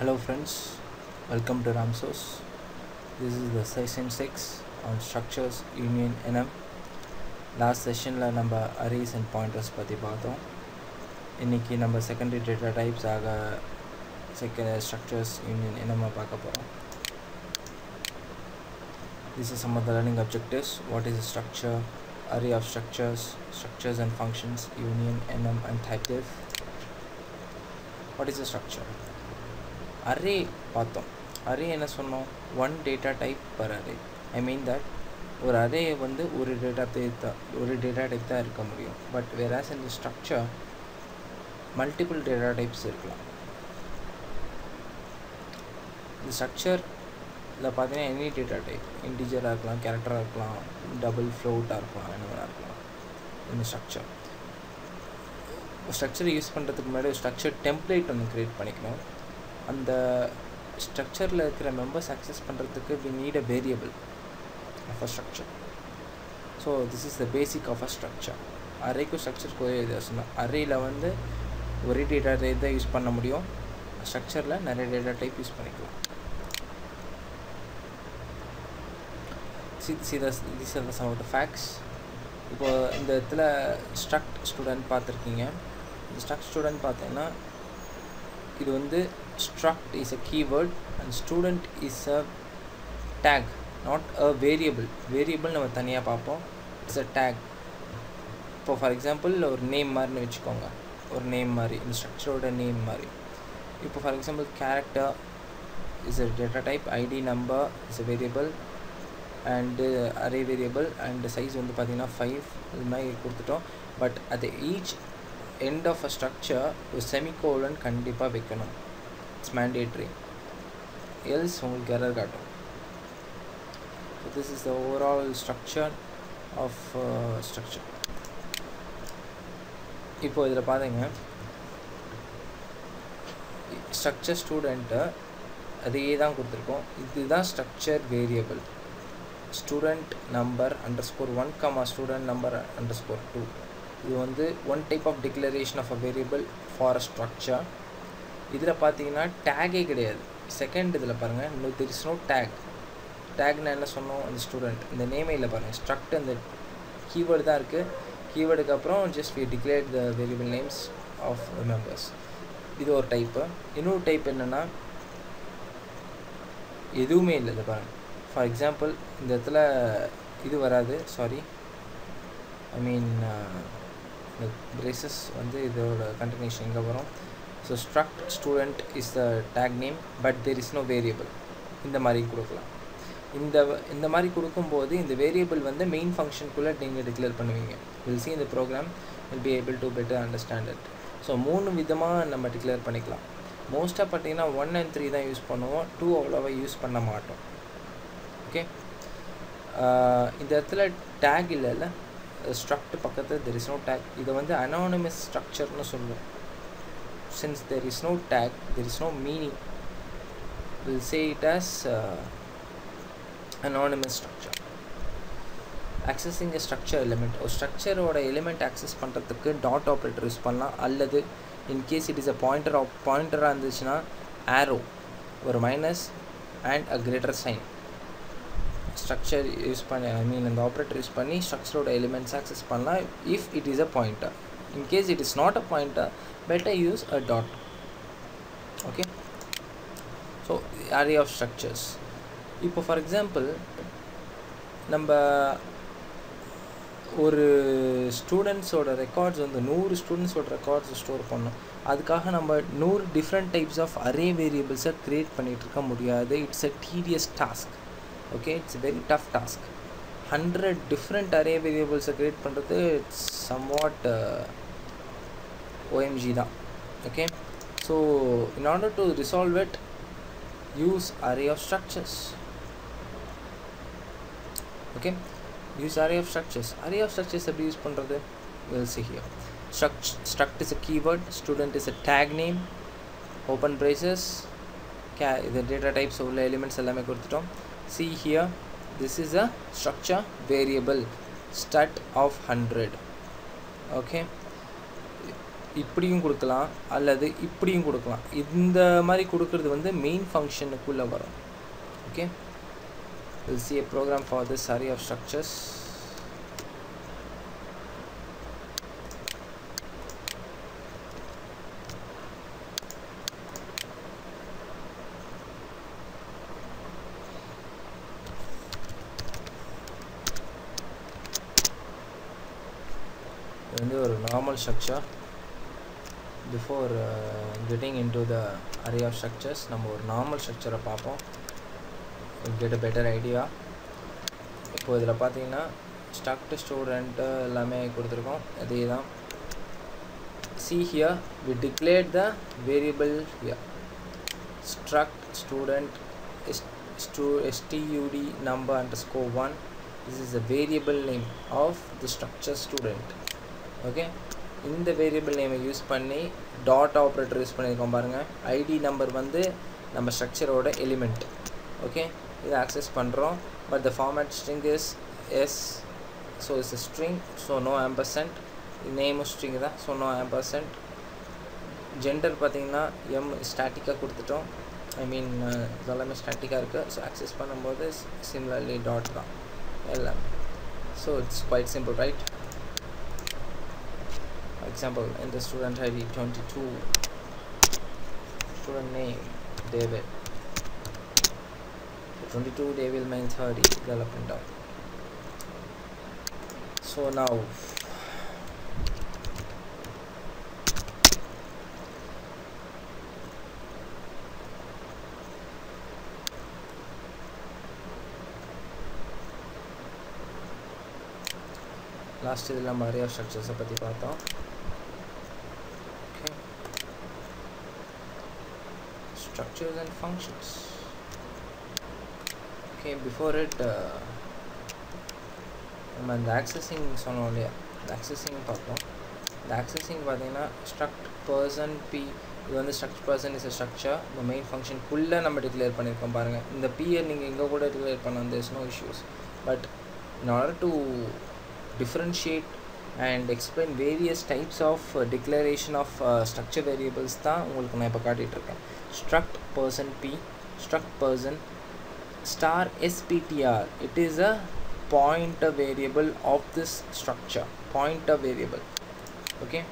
Hello friends, welcome to Ramsos. This is the session 6 on structures union NM. Last session la namba arrays and pointers பத்தி பார்த்தோம். இன்னைக்கு நம்ம secondary data types ஆக structures union NM பார்க்க போறோம். This is some of the learning objectives. What is a structure? Array of structures, structures and functions, union NM and type diff. What is a structure? Array பார்த்தோம். Array என்ன சொன்னோம்? One data type per array. I mean that ஒரு array வந்து ஒரு data type தான் இருக்க முடியும். But whereas in the structure multiple data types இருக்கலாம். The structure ல பார்த்தீங்கன்னா any data type, integer இருக்கலாம், character இருக்கலாம், double float இருக்கலாம், என்ன இருக்கலாம். இந்த structure யூஸ் பண்ணுறதுக்கு முன்னாடி structure template ஒன்று create பண்ணிக்கணும். அந்த ஸ்ட்ரக்சரில் இருக்கிற மெம்பர்ஸ் அக்சஸ் பண்ணுறதுக்கு we need a variable of a structure. So this is the basic of a structure. அரேக்கும் ஸ்ட்ரக்சருக்கு ஒரே வித்தியாசம் தான். அரேயில் வந்து ஒரே டேட்டா டைப் தான் யூஸ் பண்ண முடியும். ஸ்ட்ரக்சரில் நிறைய டேட்டா டைப் யூஸ் பண்ணிக்கலாம். These are some of the facts. இப்போ இந்த இடத்துல ஸ்ட்ரக்ட் ஸ்டூடெண்ட் பார்த்துருக்கீங்க. இந்த ஸ்ட்ரக்ட் ஸ்டூடெண்ட் பார்த்தீங்கன்னா இது வந்து struct is a keyword and student is a tag, not a variable. Variable நம்ம தனியாக பார்ப்போம். It's a tag. இப்போ ஃபார் எக்ஸாம்பிள் ஒரு நேம் மாதிரின்னு வச்சுக்கோங்க. ஒரு நேம் மாதிரி இந்த ஸ்ட்ரக்சரோட நேம் மாதிரி. இப்போ for example character is a data type, id number is a variable and array variable and size வந்து பார்த்தீங்கன்னா 5 இது மாதிரி கொடுத்துட்டோம். But at each end of a structure ஒரு semicolon கண்டிப்பாக வைக்கணும். It's mandatory, else உங்களுக்கு error காட்டும். So this is the overall structure of structure. இப்போ இதில் பாருங்க, structure student அதே தான் கொடுத்துருக்கோம். இதுதான் structure variable student number underscore 1 comma student number underscore 2. இது வந்து one type of declaration of a variable for a structure. இதில் பார்த்தீங்கன்னா டேகே கிடையாது. செகண்ட் இதில் பாருங்கள், இன்னும் there is no tag. டேக்னா என்ன சொன்னோம்? அந்த ஸ்டூடெண்ட் இந்த நேமே இல்லை பாருங்கள். ஸ்ட்ரக்ட் அந்த கீவேர்டு தான் இருக்குது. கீவேர்டுக்கு அப்புறம் just we declared the variable names of the members. இது ஒரு டைப்பு. இன்னொரு டைப் என்னென்னா எதுவுமே இல்லை. இதை பாருங்கள், ஃபார் எக்ஸாம்பிள் இந்த இடத்துல இது வராது, சாரி ஐ மீன் இந்த பிரேசஸ் வந்து இதோட கண்டினியூஷன் எங்கே வரும்? So struct student is the tag name but there is no variable. இந்த மாதிரி கொடுக்கலாம். இந்த மாதிரி கொடுக்கும்போது இந்த வேரியபிள் வந்து மெயின் ஃபங்க்ஷனுக்குள்ளே நீங்கள் டிக்ளேர் பண்ணுவீங்க. Will see in the program will be able to better understand it. So 3 விதமாக நம்ம டிக்ளேர் பண்ணிக்கலாம். மோஸ்ட்டாக பார்த்தீங்கன்னா 1 and 3 தான் யூஸ் பண்ணுவோம். 2 அவ்வளோவா யூஸ் பண்ண மாட்டோம். ஓகே, இந்த இடத்துல டேக் இல்லைல்ல, struct பக்கத்தில் there is no tag. இதை வந்து anonymous structureனு சொல்லுவோம். Since there is no tag, there is no meaning, we'll say it as anonymous structure. Accessing a structure element, ஒரு ஸ்ட்ரக்சரோட எலிமெண்ட் ஆக்சஸ் பண்ணுறதுக்கு டாட் ஆப்ரேட்டர் யூஸ் பண்ணலாம். அல்லது இன்கேஸ் இட் இஸ் அ பாயிண்டராக இருந்துச்சுன்னா ஆரோ, ஒரு minus and a greater sign structure use பண்ணி அந்த ஆப்ரேட்டர் யூஸ் பண்ணி ஸ்ட்ரக்சரோட எலிமெண்ட்ஸ் ஆக்சஸ் பண்ணலாம். If it is a pointer. In case it is not a pointer, better use a dot. Okay, so array of structures. இப்போ for example நம்ம ஒரு ஸ்டூடெண்ட்ஸோட records வந்து 100 ஸ்டூடெண்ட்ஸோட records store பண்ணோம். அதுக்காக நம்ம 100 டிஃப்ரெண்ட் டைப்ஸ் ஆஃப் அரே வேரியபிள்ஸை create பண்ணிகிட்டு இருக்க முடியாது. It's a tedious task. Okay, it's a very tough task. 100 different array வேரியபிள்ஸை க்ரியேட் பண்ணுறது இட்ஸ் சம்வாட் OMG தான். Okay, so in order to resolve it, use array of structures. Okay, use array of structures. Array of structures எப்படி use பண்ணுறது? we'll see here. Struct is a keyword, student is a tag name, open braces, the data types உள்ள elements எல்லாமே கொடுத்துட்டோம். See here, this is a structure variable stat of 100. Okay, இப்படியும் கொடுக்கலாம் அல்லது இப்படியும் கொடுக்கலாம். இந்த மாதிரி கொடுக்கிறது வந்து மெயின் ஃபங்க்ஷனுக்குள்ளே வரும். Okay, we'll see a program for this array of structures. வந்து ஒரு normal structure. Before getting into the array of structures, நம்ம ஒரு normal structure பார்ப்போம். We'll get a better idea. இப்போ இதில் பார்த்தீங்கன்னா struct student எல்லாமே கொடுத்துருக்கோம். அதே தான். See here, we declared the variable here. Struct student stud number underscore 1. This is the variable name of the structure student. ஓகே, இந்த வேரியபிள் நேமை யூஸ் பண்ணி டாட் ஆப்ரேட்டர் யூஸ் பண்ணியிருக்கோம் பாருங்கள். ஐடி நம்பர் வந்து நம்ம ஸ்ட்ரக்சரோட எலிமெண்ட். ஓகே, இதை ஆக்சஸ் பண்ணுறோம். But the format string is S, so it's a string, so no ampersand. நேமும் ஸ்ட்ரிங் தான், ஸோ நோ ஆம்பர்சன்ட். ஜெண்டர் பார்த்தீங்கன்னா எம் ஸ்டாட்டிக்காக கொடுத்துட்டோம். ஐ மீன் இதெல்லாமே ஸ்டாட்டிக்காக இருக்குது. ஸோ ஆக்சஸ் பண்ணும்போது சிமிலர்லி டாட் தான் எல்லாமே. So it's quite simple, right? Example, in the student ID 22, student name David, 22 David main 30 development down. So now last idhula நம்ம array of structures பத்தி பார்த்தோம். Structures and functions. Okay, before it நம்ம இந்த accessing சொன்னோம் இல்லையா, இந்த accessing பார்த்தோம். இந்த accessing பார்த்தீங்கன்னா struct person p, இது வந்து struct person is a structure. இந்த மெயின் ஃபங்க்ஷனுக்குள்ளே நம்ம டிக்ளேர் பண்ணியிருக்கோம் பாருங்கள். இந்த p-ஐ நீங்கள் எங்கே கூட டிக்ளேர் பண்ணலாம், there is no issues. But in order to differentiate and explain various types of declaration of structure variables தான் உங்களுக்கு நான் இப்போ காட்டிகிட்டு இருக்கேன். Struct person p, struct person star sptr, it is a pointer variable of this structure, pointer variable. Okay,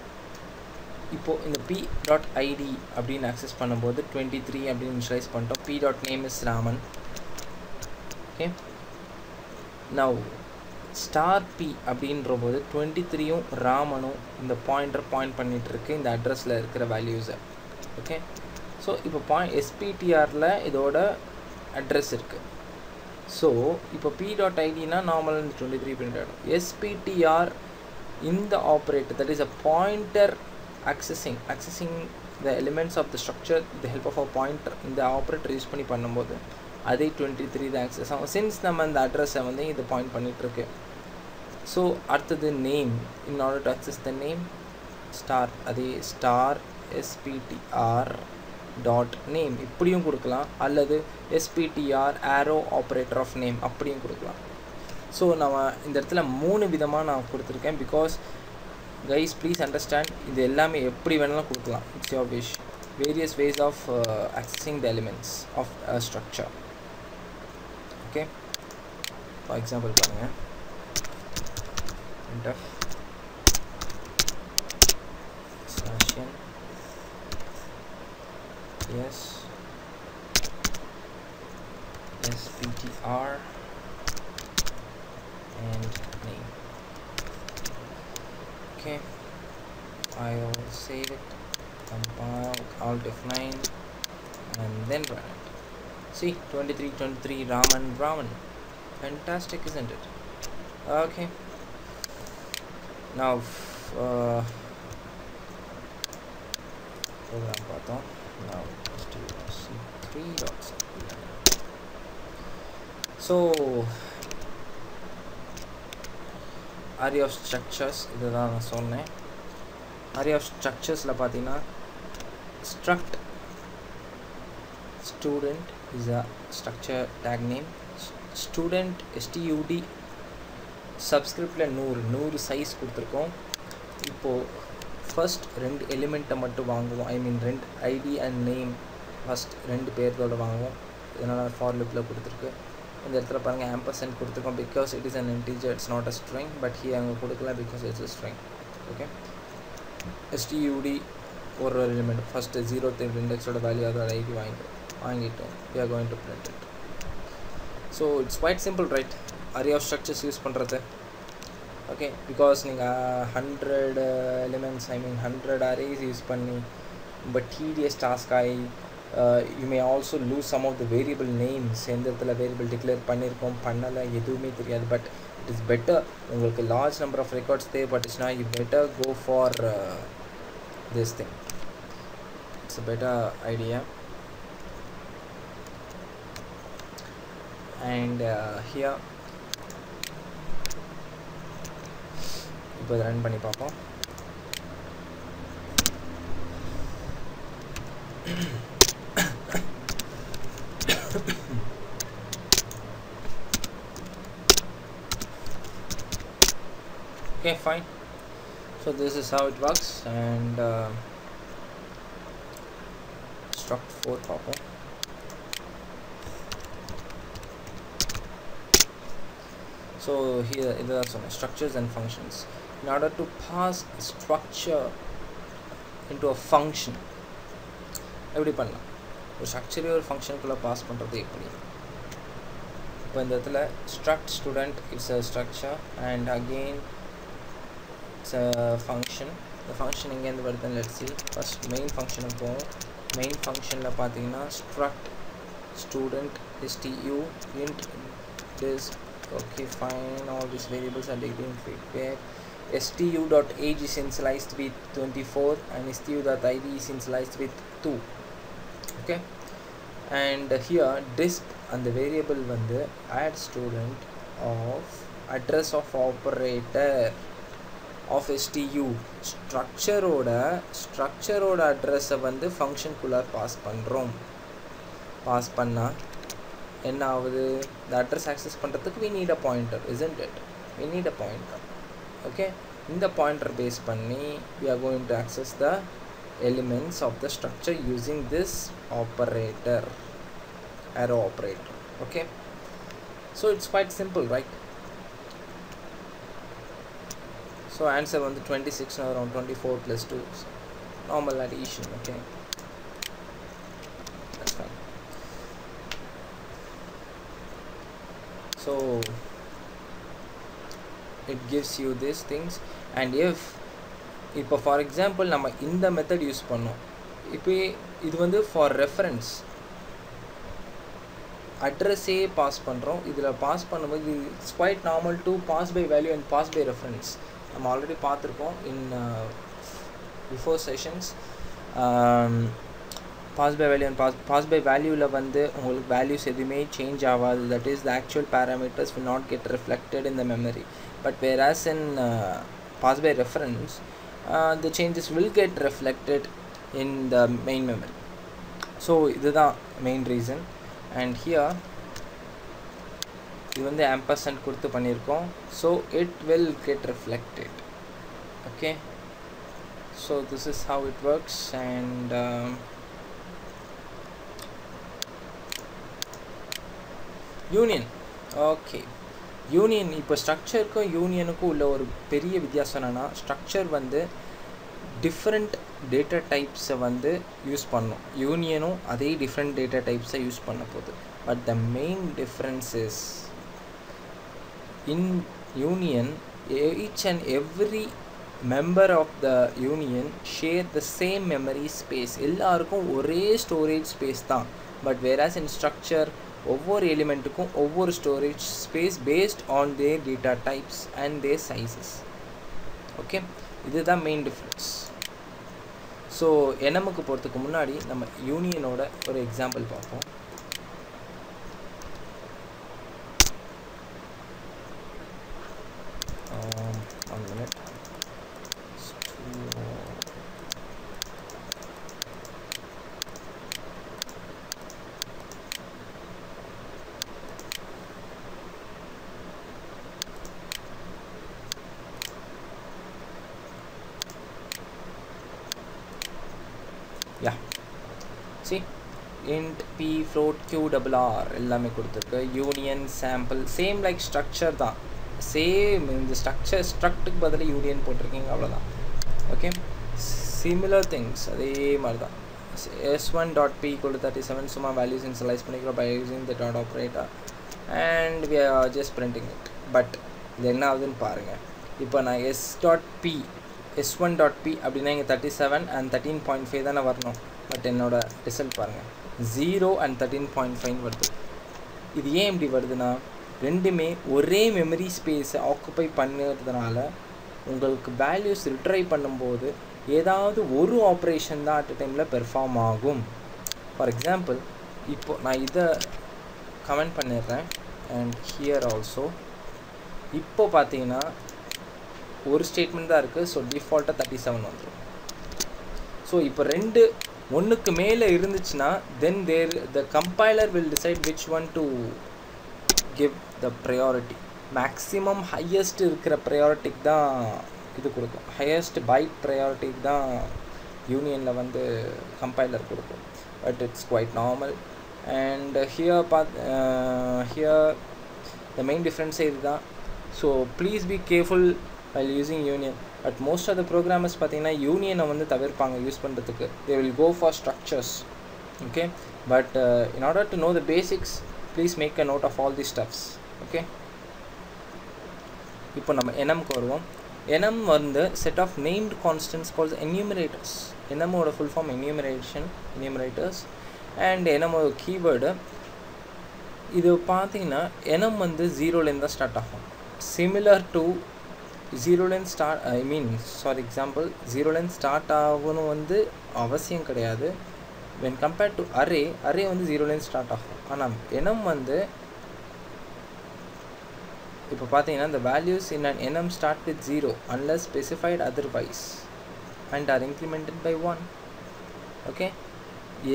இப்போ இந்த p.id அப்படின்னு access பண்ணும்போது 23 அப்படின்னு இனிஷியலைஸ் பண்ணிட்டோம். p.name is Raman. Okay, now star P அப்படின்ற போது 23யும் ராமனும் இந்த பாயிண்டர் பாயிண்ட் பண்ணிகிட்டு இருக்கு இந்த அட்ரஸில் இருக்கிற வேல்யூஸை. ஓகே, ஸோ இப்போ எஸ்பிடிஆரில் இதோட அட்ரஸ் இருக்குது. ஸோ இப்போ p.idனா நார்மல் 23 பிரிண்ட் ஆகிடும். எஸ்பிடிஆர் இந்த operator, that is a pointer accessing the elements of the structure with the help of a pointer, இந்த ஆப்ரேட்டர் யூஸ் பண்ணி பண்ணும்போது அதே 23 தான் ஆக்சஸ் ஆகும். சின்ஸ் நம்ம இந்த அட்ரஸை வந்து இது பாயிண்ட் பண்ணிகிட்ருக்கு. ஸோ அடுத்தது name, in order to access the name star, அதே ஸ்டார் எஸ்பிடிஆர் டாட் நேம் இப்படியும் கொடுக்கலாம், அல்லது SPDR arrow operator of name அப்படியும் கொடுக்கலாம். ஸோ நம்ம இந்த இடத்துல 3 விதமாக நான் கொடுத்துருக்கேன். பிகாஸ் கைஸ் ப்ளீஸ் அண்டர்ஸ்டாண்ட், இது எல்லாமே எப்படி வேணாலும் கொடுக்கலாம். It's your wish. Various ways of accessing the elements of a structure. Okay, for example பாருங்க, printf /n yes sptr and name. Okay, I will save it, compile, alt F9 and then run it. See, 23 Raman, fantastic, isn't it? Okay, now program பார்த்தோம். Now c3.c. So array of structures இதுதான் நான் சொன்னேன். array of structuresல பார்த்தீங்கன்னா struct student is a structure tag name. Student stud subscriptல 100 size கொடுத்துருக்கோம். இப்போது first ரெண்டு எலிமெண்ட்டை மட்டும் வாங்குவோம். ஐ மீன் ரெண்டு ஐடி அண்ட் நேம் ஃபஸ்ட் ரெண்டு பேர்தோட வாங்குவோம். இதனால் ஃபார் லிப்பில் கொடுத்துருக்கு. இந்த இடத்துல பாருங்கள் ஆம்பர்சன்ட் கொடுத்துருக்கோம் because it is an integer, it's not a string. But he அங்கே கொடுக்கல because it's a string. Okay, std ஒரு எலிமெண்ட் ஃபஸ்ட்டு 0th இண்டெக்ஸோட வேல்யூ அதோட ஐடி வாங்கிட்டு we are going to print it. So it's quite simple, right? array of structures use பண்ணுறது. Okay, because நீங்கள் 100 elements ஐ மீன் 100 arrays use பண்ணி ரொம்ப tedious task ஆகி you may also lose some of the variable names. எந்த இடத்துல variable declare பண்ணியிருக்கோம் பண்ணலை எதுவுமே தெரியாது. பட் இட் இஸ் பெட்டர், உங்களுக்கு லார்ஜ் நம்பர் ஆஃப் ரெக்கார்ட்ஸ் தேவைப்பட்டுச்சுன்னா you better go for this thing. It's a better idea. And here இப்போ run பண்ணி பார்ப்போம். Okay, fine. So this is how it works. And struct 4 பார்ப்போம். So here there are some structures and functions. In order to pass a structure into a function, எப்படி பண்ணலாம்? ஒரு ஸ்ட்ரக்சரே ஒரு ஃபங்க்ஷனுக்குள்ளே pass பண்ணுறது எப்படி? இப்போ இந்த இடத்துல struct student is a structure and again it's a function. The function எங்கேருந்து வருதுன்னு let's see. First main function போவோம். main functionல பார்த்தீங்கன்னா struct student stu int this. Okay, fine, all these variables are declared where stu.age is initialized with 24 and stu.id is initialized with 2. Okay, and here disp and the variable வந்து add student of address of operator of stu structure ஓட address வந்து function குள்ள pass பண்றோம். Pass பண்ணா என்ன ஆகுது? the address access பண்ணுறதுக்கு we need a pointer, isn't it? we need a pointer. okay, இந்த pointer base பண்ணி we are going to access the elements of the structure using this operator, arrow operator. okay, so it's quite simple, right? so answer வந்து 26 around 24 plus 2 normal addition. okay, that's fine. so it gives you these things. and if இப்போ for example நம்ம இந்த method use பண்ணோம். இப்போ இது வந்து for reference அட்ரஸே pass பண்ணுறோம். இதில் பாஸ் பண்ணும்போது it's quite normal to pass by value and pass by reference. நம்ம ஆல்ரெடி பார்த்துருக்கோம் in before sessions. Pass by value and pass by வேல்யூவில் வந்து உங்களுக்கு வேல்யூஸ் எதுவுமே சேஞ்ச் ஆகாது. That is the actual parameters will not get reflected in the memory. But whereas in pass by reference the changes will get reflected in the main memory. so இதுதான் main reason. and here இது வந்து ampersand கொடுத்து பண்ணியிருக்கோம். so it will get reflected. okay, so this is how it works. and union. okay, union இப்போ ஸ்ட்ரக்சருக்கும் யூனியனுக்கும் உள்ள ஒரு பெரிய வித்தியாசம் என்னென்னா ஸ்ட்ரக்சர் வந்து டிஃப்ரெண்ட் டேட்டா டைப்ஸை வந்து யூஸ் பண்ணும். யூனியனும் அதே டிஃப்ரெண்ட் டேட்டா டைப்ஸை யூஸ் பண்ண போகுது. But the main difference is in union each and every member of the union share the same memory space. எல்லாருக்கும் ஒரே ஸ்டோரேஜ் ஸ்பேஸ் தான். பட் whereas in structure ஒவ்வொரு எலிமெண்ட்டுக்கும் ஒவ்வொரு storage space based on their data types and their sizes. Okay, இதுதான் main difference. So NMக்கு போகிறதுக்கு முன்னாடி நம்ம யூனியனோட ஒரு எக்ஸாம்பிள் பார்ப்போம். One minute. int p float q double r எல்லாமே கொடுத்துருக்கு. Union sample same like structure தான், சேம் இந்த ஸ்ட்ரக்சர் ஸ்ட்ரக்ட்டுக்கு பதில் யூனியன் போட்டிருக்கீங்க அவ்வளோதான். ஓகே, சிமிலர் திங்ஸ் அதே மாதிரி தான். s1.p equal to 37 சும்மா வேல்யூஸ் இன்சலைஸ் பண்ணிக்கிறோம் by using the dot operator and we are just printing it. But இது என்ன ஆகுதுன்னு பாருங்கள். இப்போ நான் s1.p அப்படின்னா இங்கே 37 and 13.5 தானே வரணும். பட் என்னோட ரிசல்ட் பாருங்கள் 0 and 13.5 வருது. இது ஏன் இப்படி வருதுன்னா ரெண்டுமே ஒரே மெமரி ஸ்பேஸை ஆக்குப்பை பண்ணுறதுனால உங்களுக்கு வேல்யூஸ் ரிட்ரை பண்ணும்போது ஏதாவது ஒரு ஆப்ரேஷன் தான் அட் அ டைமில் பெர்ஃபார்ம் ஆகும். ஃபார் எக்ஸாம்பிள் இப்போ நான் இதை கமெண்ட் பண்ணிடுறேன் அண்ட் ஹியர் ஆல்சோ. இப்போ பார்த்தீங்கன்னா ஒரு ஸ்டேட்மெண்ட் தான் இருக்குது. ஸோ டிஃபால்ட்டாக 37 வந்துடும். ஸோ இப்போ ரெண்டு ஒன்றுக்கு மேலே இருந்துச்சுன்னா then the compiler will decide which one to give the priority. Maximum highest இருக்கிற ப்ரையாரிட்டிக்கு தான் இது கொடுக்கும். ஹையஸ்ட் பைட் ப்ரையாரிட்டிக்கு தான் யூனியனில் வந்து கம்பைலர் கொடுக்கும். But it's quite normal. And here the main டிஃப்ரென்ஸே இது தான். So please be careful while using union. But most of the programmers பார்த்தீங்கன்னா யூனியனை வந்து தவிர்ப்பாங்க யூஸ் பண்ணுறதுக்கு. they will go for structures. okay, but in order to know the basics, please make a note of all these stuffs. okay, இப்போ நம்ம enumக்கு வருவோம். enum வந்து set of named constants called enumerators. enum ஓட full form enumerators and enum ஒரு keyword. இது பார்த்தீங்கன்னா enum வந்து 0லேருந்து தான் ஸ்டார்ட் ஆகும். similar to 0லேருந்து ஸ்டார்ட் எக்ஸாம்பிள் 0லேருந்து ஸ்டார்ட் ஆகணும் வந்து அவசியம் கிடையாது. when compared to array வந்து 0லேருந்து ஸ்டார்ட் ஆகும். ஆனால் enum வந்து இப்போ பார்த்தீங்கன்னா the values in an enum start with 0 unless specified otherwise and are incremented by 1. okay,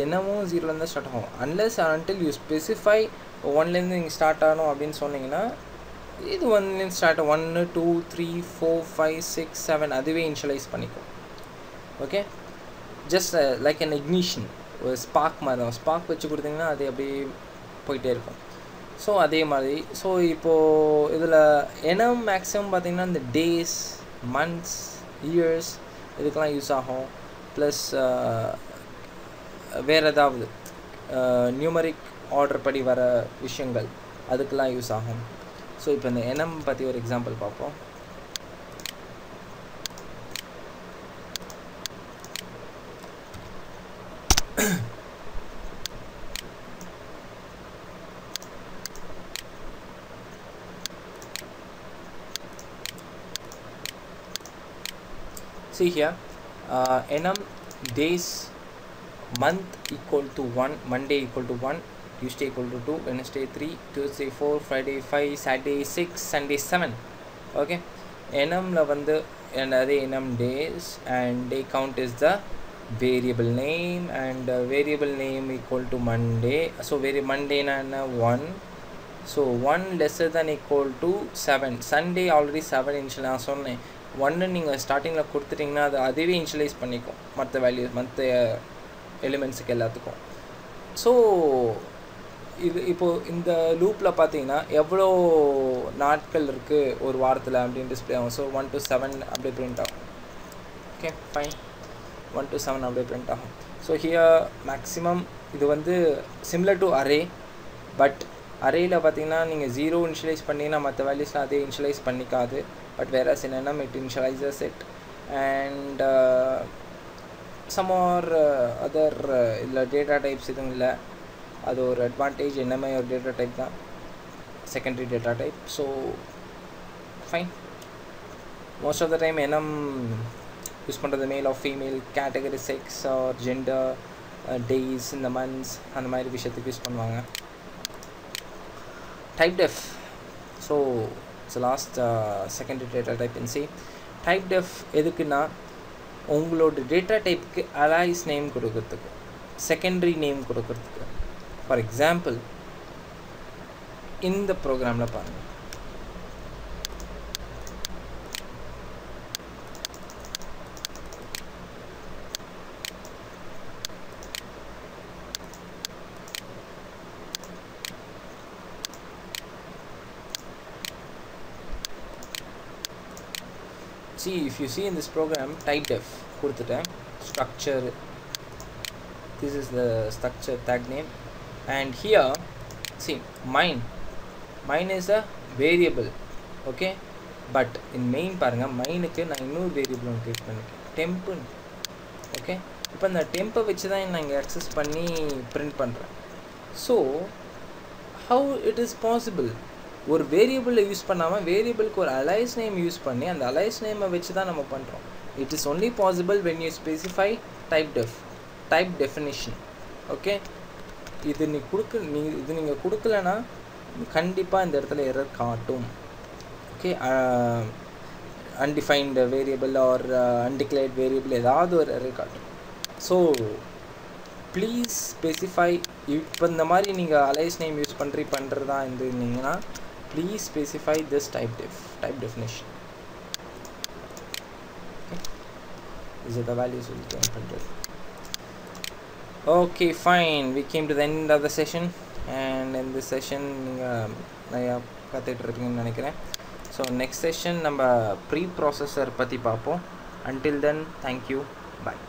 enumம் 0லேருந்து start ஆகும் unless or until you specify 1லேருந்து நீங்கள் ஸ்டார்ட் ஆகணும் அப்படின்னு சொன்னீங்கன்னா இது 1லேருந்து ஸ்டார்ட் 1 2 3 4 5 6 7 அதுவே இனிஷியலைஸ் பண்ணிக்கும். Okay, just like an ignition, ஒரு ஸ்பார்க் மாதிரி தான். ஸ்பார்க் வச்சு கொடுத்தீங்கன்னா அது அப்படியே போயிட்டே இருக்கும். ஸோ அதே மாதிரி ஸோ இப்போது இதில் enum மேக்ஸிமம் பார்த்திங்கன்னா இந்த டேஸ் மந்த்ஸ் இயர்ஸ் இதுக்கெலாம் யூஸ் ஆகும். ப்ளஸ் வேறு ஏதாவது நியூமரிக் ஆர்டர் படி வர விஷயங்கள் அதுக்கெலாம் யூஸ் ஆகும். ஸோ இப்போ இந்த enum பற்றி ஒரு எக்ஸாம்பிள் பார்ப்போம். See here, enum days month equal to 1, Monday equal to 1, Tuesday equal to 2, Wednesday 3, Tuesday 4, Friday 5, Saturday 6, Sunday 7. okay, enumல வந்து another enum days and day count is the variable name and variable name equal to Monday. so Monday na 1, so 1 lesser than equal to 7. Sunday already 7 initial நான் சொன்னேன். 1 நீங்கள் ஸ்டார்டிங்கில் கொடுத்துட்டிங்கன்னா அது அதுவே initialise பண்ணிக்கும் மற்ற வேல்யூஸ் மற்ற எலிமெண்ட்ஸுக்கு எல்லாத்துக்கும். ஸோ இது இப்போது இந்த லூப்பில் பார்த்தீங்கன்னா எவ்வளோ நாட்கள் இருக்குது ஒரு வாரத்தில் அப்படின்னு டிஸ்பிளே ஆகும். ஸோ 1 to 7 அப்படியே பிரிண்ட் ஆகும். ஓகே ஃபைன், 1 to 7 அப்படியே பிரிண்ட் ஆகும். ஸோ ஹியர் மேக்ஸிமம் இது வந்து சிமிலர் டு அரே. பட் அரேயில் பார்த்தீங்கன்னா நீங்கள் 0 இனிஷியலைஸ் பண்ணிங்கன்னா மற்ற வேல்யூஸ்லாம் அதே இனிஷியலைஸ் பண்ணிக்காது. But whereas in enum it initializes it and some more other இல்லை டேட்டா டைப்ஸ் எதுவும் இல்லை. அது ஒரு அட்வான்டேஜ். enum ஒரு டேட்டா டைப் தான், secondary data type. So fine, most of the time enum use பண்ணுறது male of female, category, sex or gender, days, இந்த months அந்த மாதிரி விஷயத்துக்கு யூஸ் பண்ணுவாங்க. Typedef, so it's last secondary data type in C. Typedef எதுக்குன்னா உங்களோட data டைப்புக்கு alias name கொடுக்கறதுக்கு, செகண்டரி நேம் கொடுக்கறதுக்கு. ஃபார் எக்ஸாம்பிள் இந்த ப்ரோக்ராமில் பாருங்கள், see if you see in this program type def கொடுத்துட்டேன் structure, this is the structure tag name, and here see mine is a variable, okay, but in main பாருங்க மைனுக்கு நான் இன்னொரு variable ஒன்று create பண்ணிருக்கேன் temp, okay. இப்போ இந்த டெம்பை வச்சு தான் நான் இங்கே அக்சஸ் பண்ணி பிரிண்ட் பண்ணுறேன். So how it is possible? ஒரு வேரியபிளை யூஸ் பண்ணாமல் வேரியபிளுக்கு ஒரு அலைஸ் நேம் யூஸ் பண்ணி அந்த அலைஸ் நேமை வச்சு தான் நம்ம பண்ணுறோம். It is only possible when you specify type definition, okay. இது நீங்கள் கொடுக்கலன்னா கண்டிப்பாக இந்த இடத்துல எரர் காட்டும், okay. undefined variable or undeclared variable ஏதாவது ஒரு எரர் காட்டும். So please specify. இப்போ இந்த மாதிரி நீங்கள் அலைஸ் நேம் யூஸ் பண்ணுறதா இருந்தீங்கன்னா please specify this type definition. These are the values we'll get printed. Okay, fine. We came to the end of the session, and in this session நிறையா கற்றுக்கிட்டு இருக்கீங்கன்னு நினைக்கிறேன். ஸோ நெக்ஸ்ட் செஷன் நம்ம pre processor பற்றி பார்ப்போம். Until then, thank you. Bye.